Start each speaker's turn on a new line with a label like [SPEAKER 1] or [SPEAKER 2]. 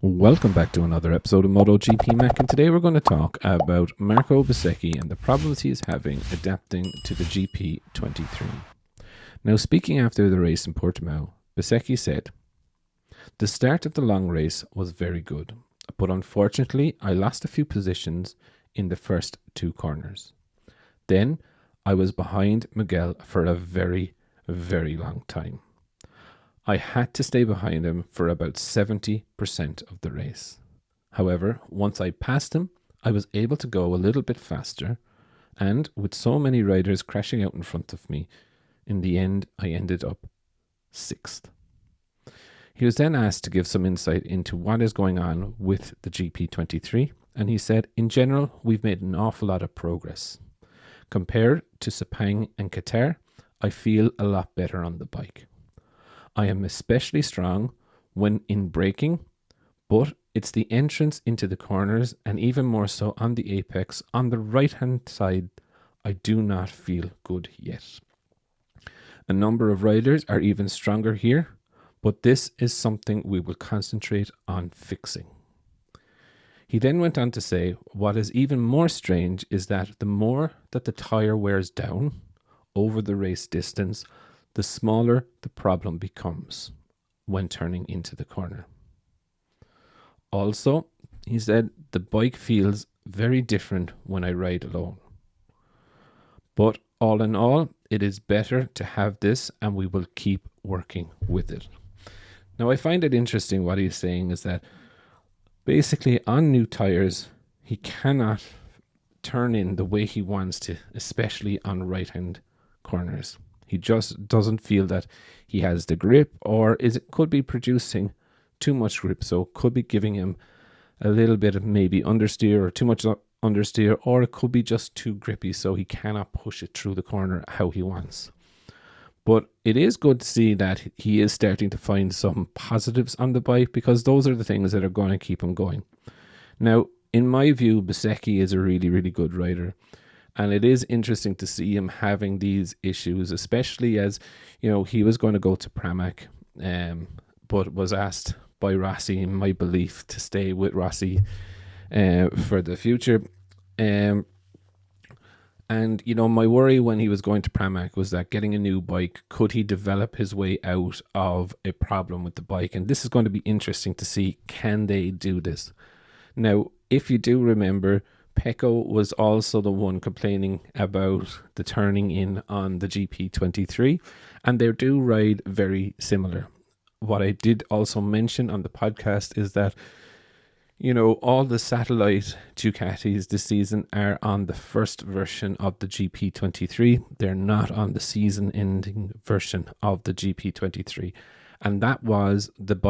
[SPEAKER 1] Welcome back to another episode of Motogp Mac, and today we're going to talk about Marco Bezzecchi and the problems he is having adapting to the GP23. Now, speaking after the race in Portimao, Bezzecchi said, "The start of the long race was very good, but unfortunately I lost a few positions in the first two corners. Then I was behind Miguel for a very, very long time. I had to stay behind him for about 70% of the race. However, once I passed him, I was able to go a little bit faster, and with so many riders crashing out in front of me, in the end I ended up 6th. He was then asked to give some insight into what is going on with the GP23, and he said, "In general, we've made an awful lot of progress. Compared to Sepang and Qatar, I feel a lot better on the bike. I am especially strong when in braking, but it's the entrance into the corners and even more so on the apex on the right hand side I do not feel good yet. A number of riders are even stronger here, but this is something we will concentrate on fixing." He then went on to say, what is even more strange is that the more that the tyre wears down over the race distance, the smaller the problem becomes when turning into the corner. Also, he said, the bike feels very different when I ride alone. But all in all, it is better to have this and we will keep working with it. Now, I find it interesting what he's saying is that basically on new tires, he cannot turn in the way he wants to, especially on right-hand corners. He just doesn't feel that he has the grip, or it could be producing too much grip, so it could be giving him a little bit of maybe understeer or too much understeer, or it could be just too grippy, so he cannot push it through the corner how he wants. But it is good to see that he is starting to find some positives on the bike, because those are the things that are going to keep him going. Now, in my view, Bezzecchi is a really, really good rider. And it is interesting to see him having these issues, especially as, he was going to go to Pramac, but was asked by Rossi, in my belief, to stay with Rossi for the future. And, my worry when he was going to Pramac was that getting a new bike, could he develop his way out of a problem with the bike? And this is going to be interesting to see, can they do this? Now, if you do remember, Pecco was also the one complaining about the turning in on the GP23, and they do ride very similar. What I did also mention on the podcast is that, all the satellite Ducatis this season are on the first version of the GP23. They're not on the season-ending version of the GP23. And that was the bike